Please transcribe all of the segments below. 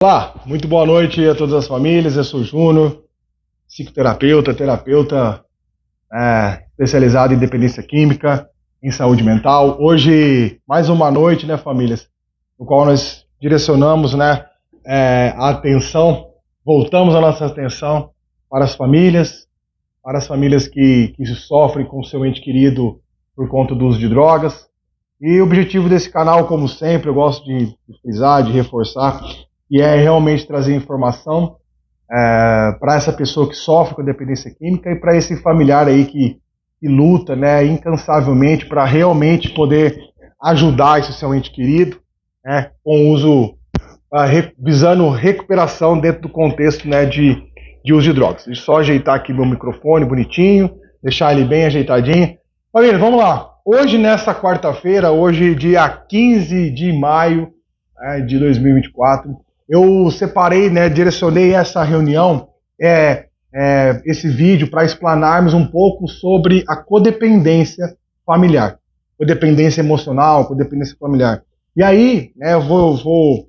Olá, muito boa noite a todas as famílias. Eu sou o Júnior, psicoterapeuta, terapeuta especializado em dependência química, em saúde mental. Hoje, mais uma noite, né, famílias, no qual nós direcionamos, a atenção, voltamos a nossa atenção para as famílias que sofrem com o seu ente querido por conta do uso de drogas. E o objetivo desse canal, como sempre, eu gosto de frisar, de reforçar, e é realmente trazer informação para essa pessoa que sofre com dependência química e para esse familiar aí que luta, né, incansavelmente para realmente poder ajudar esse seu ente querido, né, com uso, visando recuperação dentro do contexto, né, de uso de drogas. Deixa eu só ajeitar aqui meu microfone bonitinho, deixar ele bem ajeitadinho. Família, vamos lá. Hoje, nessa quarta-feira, hoje dia 15 de maio de 2024, eu separei, né, direcionei essa reunião, esse vídeo, para explanarmos um pouco sobre a codependência familiar, codependência emocional, codependência familiar. E aí, né, eu vou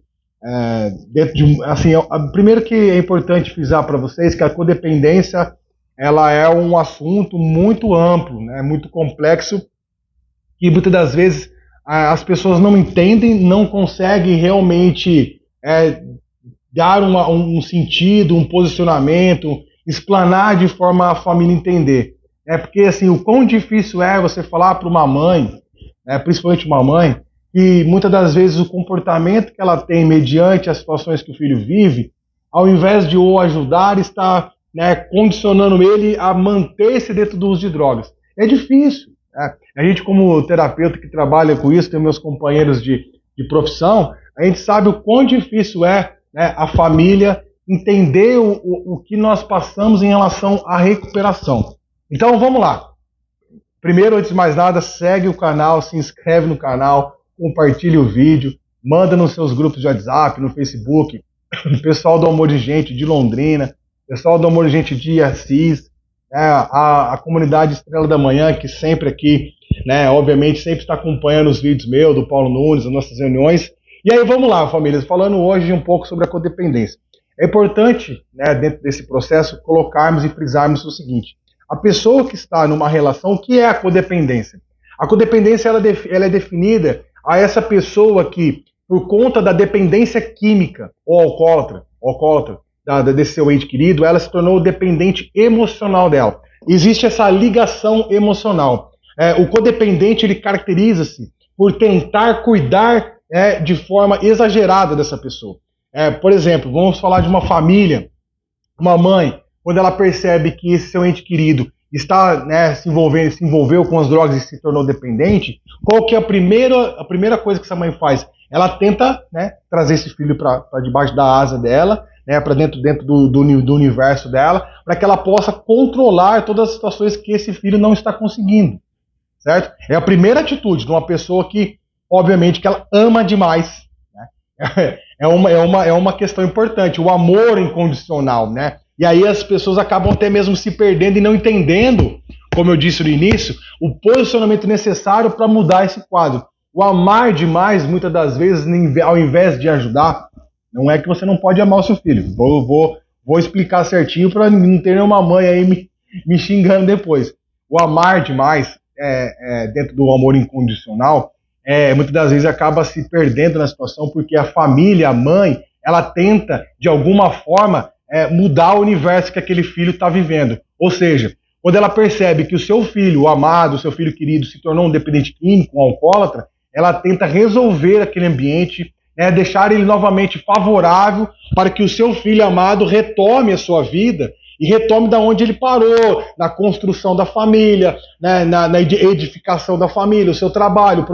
dentro de, assim, primeiro que é importante frisar para vocês que a codependência, ela é um assunto muito amplo, né, muito complexo, que muitas das vezes as pessoas não entendem, não conseguem realmente dar um sentido, um posicionamento, explanar de forma a família entender. Porque assim, o quão difícil é você falar para uma mãe, principalmente uma mãe, que muitas das vezes o comportamento que ela tem mediante as situações que o filho vive, ao invés de o ajudar, está, né, condicionando ele a manter-se dentro do uso de drogas. É difícil. A gente, como terapeuta que trabalha com isso, tem meus companheiros de profissão, a gente sabe o quão difícil é, né, a família entender o que nós passamos em relação à recuperação. Então vamos lá. Primeiro, antes de mais nada, segue o canal, se inscreve no canal, compartilha o vídeo, manda nos seus grupos de WhatsApp, no Facebook, o pessoal do Amor de Gente de Londrina, pessoal do Amor de Gente de Assis, a comunidade Estrela da Manhã, que sempre aqui, né, obviamente, sempre está acompanhando os vídeos meus, do Paulo Nunes, as nossas reuniões. E aí vamos lá, famílias, falando hoje um pouco sobre a codependência. É importante, né, dentro desse processo, colocarmos e frisarmos o seguinte: a pessoa que está numa relação, o que é a codependência? A codependência ela é definida a essa pessoa que, por conta da dependência química ou alcoólatra desse seu ente querido, ela se tornou dependente emocional dela. Existe essa ligação emocional. O codependente, ele caracteriza-se por tentar cuidar de forma exagerada dessa pessoa. Por exemplo, vamos falar de uma família, uma mãe, quando ela percebe que esse seu ente querido está, né, se envolveu com as drogas e se tornou dependente, qual que é a primeira coisa que essa mãe faz? Ela tenta, né, trazer esse filho para debaixo da asa dela, né, para dentro do universo dela, para que ela possa controlar todas as situações que esse filho não está conseguindo, certo? É a primeira atitude de uma pessoa que, obviamente, que ela ama demais, né? É uma questão importante, o amor incondicional, né? E aí as pessoas acabam até mesmo se perdendo e não entendendo, como eu disse no início, o posicionamento necessário para mudar esse quadro. O amar demais, muitas das vezes, ao invés de ajudar, não é que você não pode amar o seu filho. Vou explicar certinho para não ter nenhuma mãe aí me xingando depois. O amar demais, dentro do amor incondicional, muitas das vezes acaba se perdendo na situação, porque a família, a mãe, ela tenta, de alguma forma, mudar o universo que aquele filho está vivendo. Ou seja, quando ela percebe que o seu filho, o amado, o seu filho querido, se tornou um dependente químico, um alcoólatra, ela tenta resolver aquele ambiente, deixar ele novamente favorável para que o seu filho amado retome a sua vida e retome da onde ele parou, na construção da família, né, na edificação da família, o seu trabalho,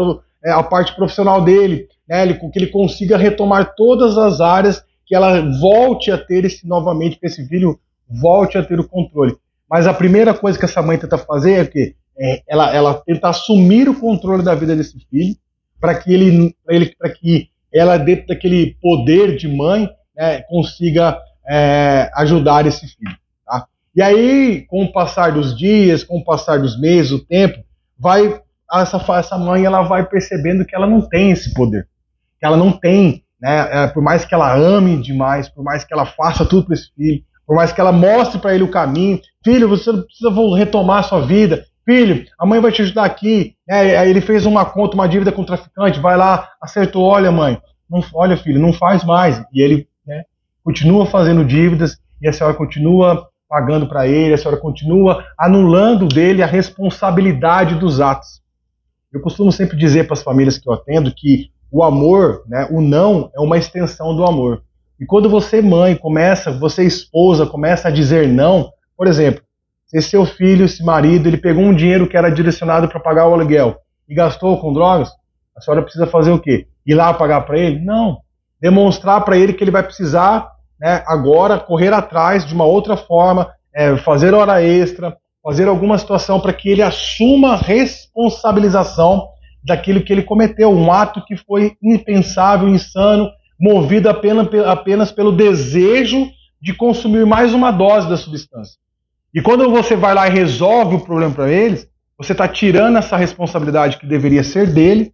a parte profissional dele, né, que ele consiga retomar todas as áreas, que ela volte a ter novamente, que esse filho volte a ter o controle. Mas a primeira coisa que essa mãe tenta fazer é que ela tenta assumir o controle da vida desse filho, para que ela, dentro daquele poder de mãe, consiga ajudar esse filho. Tá? E aí, com o passar dos dias, com o passar dos meses, o tempo, essa mãe ela vai percebendo que ela não tem esse poder, que ela não tem né? Por mais que ela ame demais, por mais que ela faça tudo para esse filho, por mais que ela mostre para ele o caminho, filho, você não precisa retomar a sua vida, filho, a mãe vai te ajudar aqui, aí ele fez uma conta, uma dívida com o traficante, vai lá, acertou, olha mãe, não, olha filho, não faz mais, e ele, né, continua fazendo dívidas, e a senhora continua pagando para ele, a senhora continua anulando dele a responsabilidade dos atos. Eu costumo sempre dizer para as famílias que eu atendo que o amor, né, o não, é uma extensão do amor. E quando você, mãe, você, esposa, começa a dizer não, por exemplo, se seu filho, esse marido, ele pegou um dinheiro que era direcionado para pagar o aluguel e gastou com drogas, a senhora precisa fazer o quê? Ir lá pagar para ele? Não. Demonstrar para ele que ele vai precisar, né, agora correr atrás de uma outra forma, fazer hora extra, fazer alguma situação para que ele assuma a responsabilização daquilo que ele cometeu, um ato que foi impensável, insano, movido apenas pelo desejo de consumir mais uma dose da substância. E quando você vai lá e resolve o problema para eles, você está tirando essa responsabilidade que deveria ser dele,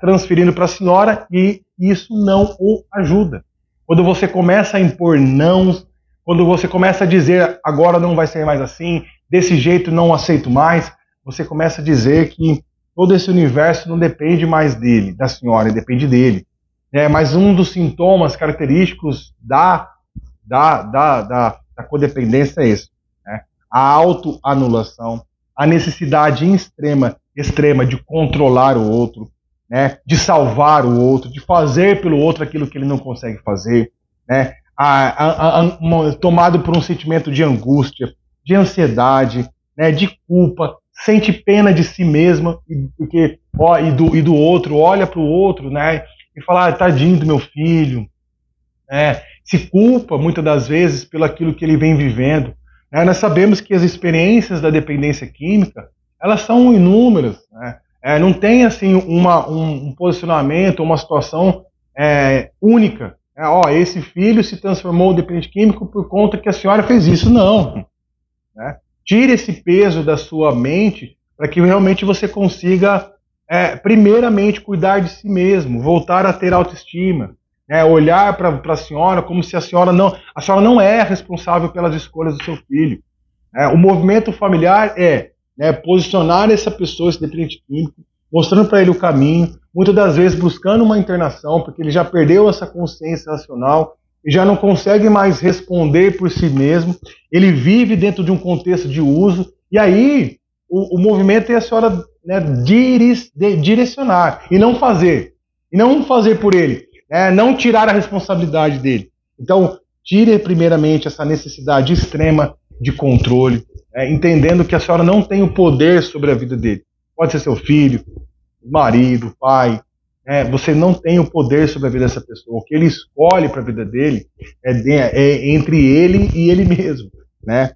transferindo para a senhora, e isso não o ajuda. Quando você começa a impor não, quando você começa a dizer agora não vai ser mais assim, desse jeito não aceito mais, você começa a dizer que todo esse universo não depende mais dele, da senhora, depende dele. Mas um dos sintomas característicos da codependência é esse, né? A autoanulação, a necessidade extrema de controlar o outro, né? De salvar o outro, de fazer pelo outro aquilo que ele não consegue fazer, né? Tomado por um sentimento de angústia, de ansiedade, né? De culpa, sente pena de si mesma e do outro, olha para o outro, né? E fala, tadinho do meu filho, se culpa muitas das vezes pelo aquilo que ele vem vivendo. Nós sabemos que as experiências da dependência química, elas são inúmeras, né? Não tem assim um posicionamento, uma situação única. Esse filho se transformou em dependente químico por conta que a senhora fez isso. Não. Né? Tire esse peso da sua mente para que realmente você consiga, primeiramente, cuidar de si mesmo, voltar a ter autoestima, olhar para a senhora como se a senhora não é responsável pelas escolhas do seu filho. O movimento familiar posicionar essa pessoa, esse dependente químico, mostrando para ele o caminho, muitas das vezes buscando uma internação, porque ele já perdeu essa consciência racional, e já não consegue mais responder por si mesmo, ele vive dentro de um contexto de uso, e aí o movimento é a senhora, né, direcionar, e não fazer por ele, não tirar a responsabilidade dele. Então, tire primeiramente essa necessidade extrema de controle, entendendo que a senhora não tem o poder sobre a vida dele. Pode ser seu filho, marido, pai, você não tem o poder sobre a vida dessa pessoa. O que ele escolhe para a vida dele é entre ele e ele mesmo, né?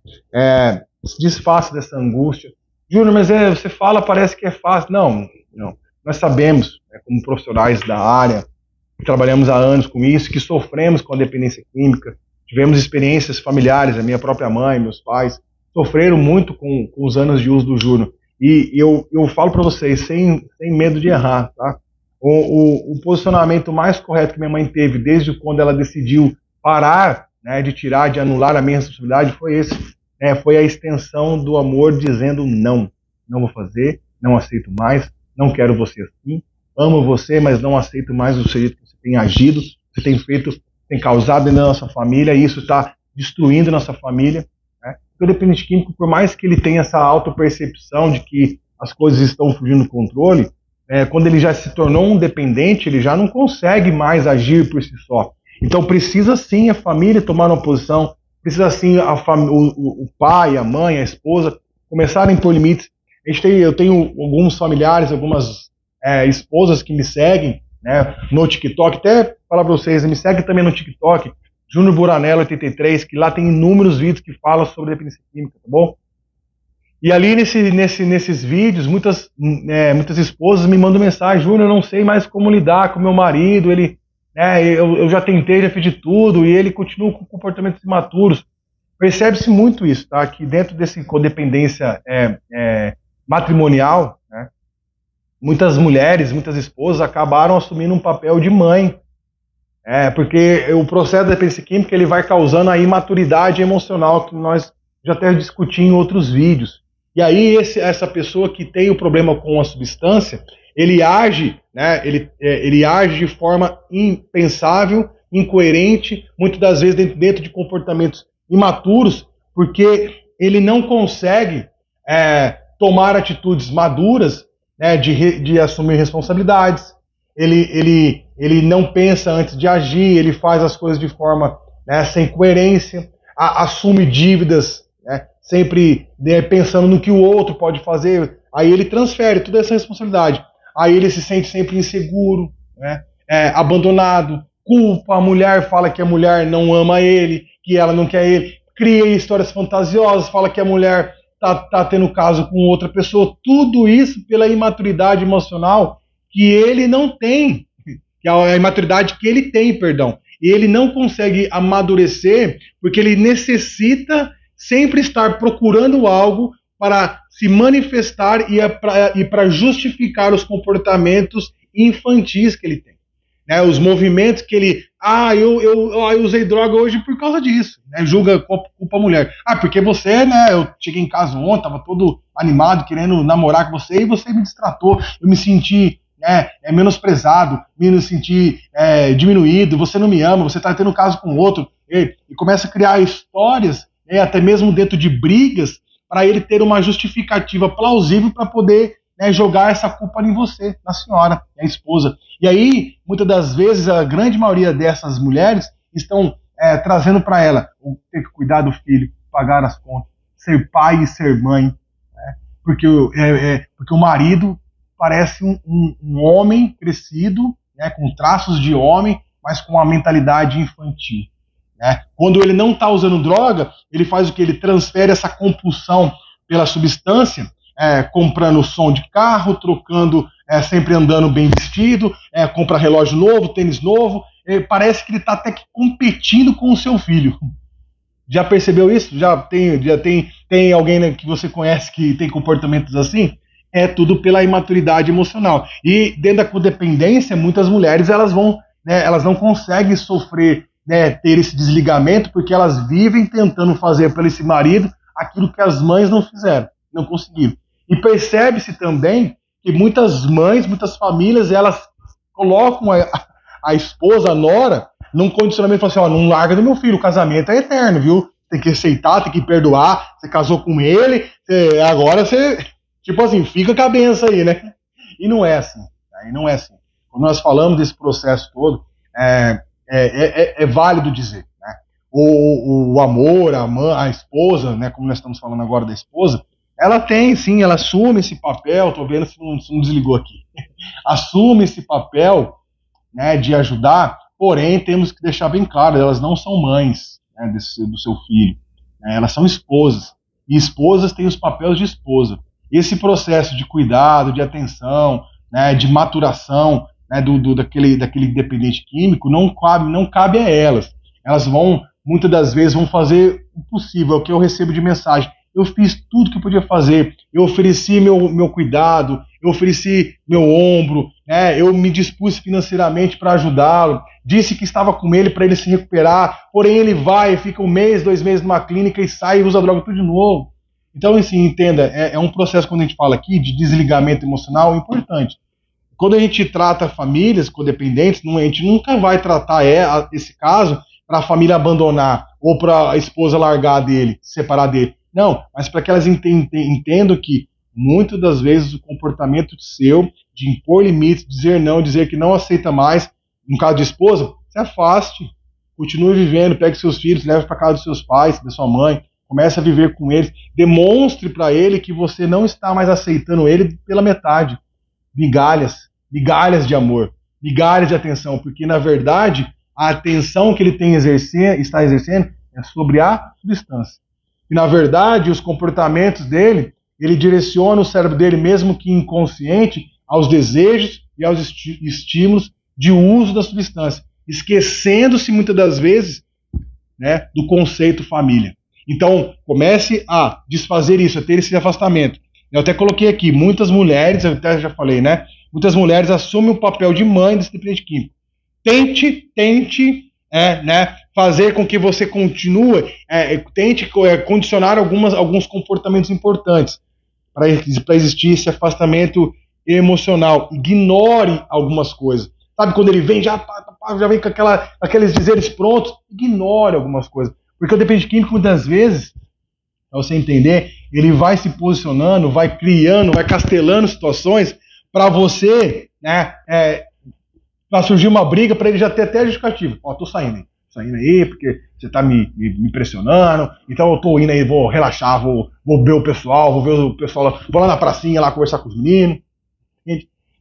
Se desfaça dessa angústia. Júnior, mas você fala, parece que é fácil. Não. Nós sabemos, como profissionais da área, que trabalhamos há anos com isso, que sofremos com a dependência química, tivemos experiências familiares, a minha própria mãe, meus pais, sofreram muito com os anos de uso do Júnior. E eu falo para vocês, sem medo de errar, tá? O posicionamento mais correto que minha mãe teve desde quando ela decidiu parar, né, de anular a minha responsabilidade, foi esse. Foi a extensão do amor dizendo não vou fazer, não aceito mais, não quero você assim, amo você, mas não aceito mais o jeito que você tem agido, você tem feito, tem causado dentro da nossa família, e isso está destruindo nossa família. O dependente químico, por mais que ele tenha essa autopercepção de que as coisas estão fugindo do controle, quando ele já se tornou um dependente, ele já não consegue mais agir por si só. Então precisa sim a família tomar uma posição, precisa sim o pai, a mãe, a esposa começarem a impor limites. Eu tenho alguns familiares, algumas esposas que me seguem, né, no TikTok, até falar para vocês, me segue também no TikTok, Júnior Buranello 83, que lá tem inúmeros vídeos que falam sobre dependência química, tá bom? E ali nesses vídeos, muitas esposas me mandam mensagem, Júnior, eu não sei mais como lidar com meu marido, eu já tentei, já fiz de tudo, e ele continua com comportamentos imaturos. Percebe-se muito isso, tá? Que dentro desse codependência matrimonial, né, muitas mulheres, muitas esposas acabaram assumindo um papel de mãe, Porque o processo da dependência química ele vai causando a imaturidade emocional que nós já até discutimos em outros vídeos. E aí essa pessoa que tem o problema com a substância, ele age, né, ele age de forma impensável, incoerente, muitas das vezes dentro de comportamentos imaturos, porque ele não consegue tomar atitudes maduras, né, de assumir responsabilidades. Ele não pensa antes de agir, ele faz as coisas de forma, né, sem coerência, assume dívidas, né, sempre, né, pensando no que o outro pode fazer, aí ele transfere toda essa responsabilidade, aí ele se sente sempre inseguro, né, abandonado, culpa a mulher, fala que a mulher não ama ele, que ela não quer ele, cria histórias fantasiosas, fala que a mulher tá tendo caso com outra pessoa, tudo isso pela imaturidade emocional que ele não tem, que é a imaturidade que ele tem, perdão. E ele não consegue amadurecer porque ele necessita sempre estar procurando algo para se manifestar e para justificar os comportamentos infantis que ele tem. Né, os movimentos que ele... eu usei droga hoje por causa disso. Né, julga culpa a mulher. Porque você, né, eu cheguei em casa ontem, estava todo animado, querendo namorar com você, e você me distratou, eu me senti menosprezado, me senti diminuído, você não me ama, você está tendo caso com outro, e começa a criar histórias, até mesmo dentro de brigas, para ele ter uma justificativa plausível para poder, né, jogar essa culpa em você, na senhora, a esposa. E aí, muitas das vezes, a grande maioria dessas mulheres estão trazendo para ela ter que cuidar do filho, pagar as contas, ser pai e ser mãe, né, porque o marido parece um homem crescido, né, com traços de homem, mas com uma mentalidade infantil. Né? Quando ele não está usando droga, ele faz o que? Ele transfere essa compulsão pela substância, comprando som de carro, trocando, sempre andando bem vestido, compra relógio novo, tênis novo, parece que ele está até que competindo com o seu filho. Já percebeu isso? Já tem alguém, né, que você conhece que tem comportamentos assim? É tudo pela imaturidade emocional. E dentro da codependência, muitas mulheres elas não conseguem sofrer, né, ter esse desligamento, porque elas vivem tentando fazer para esse marido aquilo que as mães não fizeram, não conseguiram. E percebe-se também que muitas mães, muitas famílias, elas colocam a esposa, a nora, num condicionamento, falam assim, não larga do meu filho, o casamento é eterno, viu? Tem que aceitar, tem que perdoar, você casou com ele, agora você... Tipo assim, fica com a benção aí, né? E não é assim. Tá? E não é assim. Quando nós falamos desse processo todo, é válido dizer. Né? O amor, a esposa, né, como nós estamos falando agora da esposa, ela tem, sim, ela assume esse papel, estou vendo se não desligou aqui, assume esse papel, né, de ajudar, porém temos que deixar bem claro, elas não são mães, né, do seu filho, né, elas são esposas, e esposas têm os papéis de esposa. Esse processo de cuidado, de atenção, né, de maturação, né, daquele dependente químico não cabe a elas. Elas muitas das vezes, vão fazer o possível, o que eu recebo de mensagem. Eu fiz tudo que eu podia fazer, eu ofereci meu cuidado, eu ofereci meu ombro, né, eu me dispus financeiramente para ajudá-lo, disse que estava com ele para ele se recuperar, porém ele vai, fica 1 mês, 2 meses numa clínica e sai e usa droga tudo de novo. Então, assim, entenda, é um processo, quando a gente fala aqui, de desligamento emocional importante. Quando a gente trata famílias codependentes, a gente nunca vai tratar esse caso para a família abandonar ou para a esposa largar dele, separar dele. Não, mas para que elas entendam que muitas das vezes o comportamento seu de impor limites, dizer não, dizer que não aceita mais, no caso de esposa, se afaste, continue vivendo, pegue seus filhos, leve para casa dos seus pais, da sua mãe, comece a viver com eles, demonstre para ele que você não está mais aceitando ele pela metade. Migalhas de amor, migalhas de atenção, porque na verdade a atenção que ele está exercendo é sobre a substância. E na verdade os comportamentos dele, ele direciona o cérebro dele, mesmo que inconsciente, aos desejos e aos estímulos de uso da substância, esquecendo-se muitas das vezes, né, do conceito família. Então, comece a desfazer isso, a ter esse afastamento. Eu até coloquei aqui, muitas mulheres, eu até já falei, né? Muitas mulheres assumem o papel de mãe desse dependente químico. tente né, fazer com que você continue, tente condicionar alguns comportamentos importantes para existir esse afastamento emocional. Ignore algumas coisas. Sabe, quando ele vem, já vem com aqueles dizeres prontos, ignore algumas coisas. Porque o dependente químico, muitas vezes, para você entender, ele vai se posicionando, vai criando, vai castelando situações para você, né, para surgir uma briga, para ele já ter até a justificativa. Ó, tô saindo aí, porque você tá me pressionando, então eu tô indo aí, vou relaxar, vou ver o pessoal, vou lá na pracinha, lá conversar com os meninos.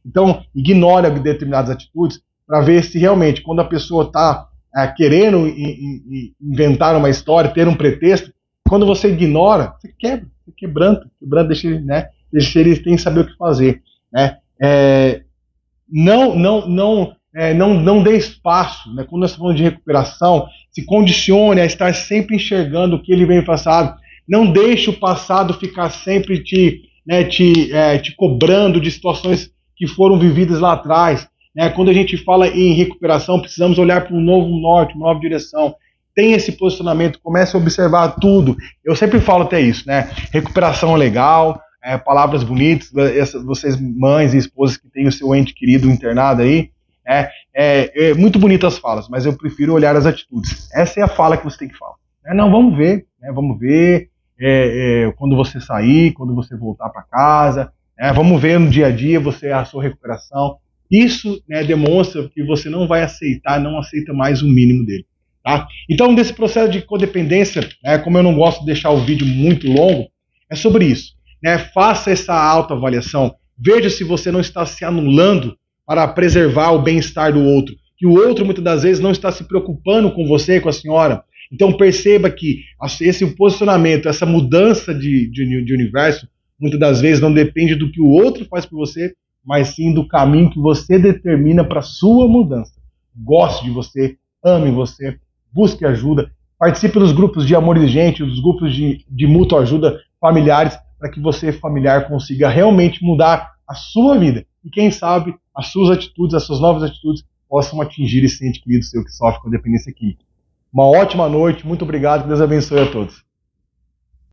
Então, ignore determinadas atitudes para ver se realmente, quando a pessoa está querendo inventar uma história, ter um pretexto, quando você ignora, você quebranta, deixa ele sem saber o que fazer, né? Não dê espaço, né? Quando nós estamos falando de recuperação, se condicione a estar sempre enxergando o que ele vem passado. Não deixe o passado ficar sempre te cobrando de situações que foram vividas lá atrás. Né? Quando a gente fala em recuperação, precisamos olhar para um novo norte, uma nova direção. Tenha esse posicionamento, comece a observar tudo. Eu sempre falo até isso, né? Recuperação é legal, palavras bonitas, vocês mães e esposas que têm o seu ente querido internado aí, muito bonitas as falas, mas eu prefiro olhar as atitudes. Essa é a fala que você tem que falar. Não, vamos ver, quando você sair, quando você voltar para casa, vamos ver no dia a dia a sua recuperação. Isso, né, demonstra que você não vai aceitar, não aceita mais o mínimo dele. Tá? Então, desse processo de codependência, como eu não gosto de deixar o vídeo muito longo, é sobre isso. Né? Faça essa autoavaliação, veja se você não está se anulando para preservar o bem-estar do outro, que o outro muitas das vezes não está se preocupando com você, com a senhora. Então perceba que esse posicionamento, essa mudança de universo, muitas das vezes não depende do que o outro faz por você, mas sim do caminho que você determina para a sua mudança. Goste de você, ame você, busque ajuda, participe dos grupos de amor exigente, dos grupos de mútua ajuda familiares, para que você, familiar, consiga realmente mudar a sua vida. E quem sabe as suas atitudes, as suas novas atitudes, possam atingir esse ente querido seu que sofre com a dependência química. Uma ótima noite, muito obrigado, que Deus abençoe a todos.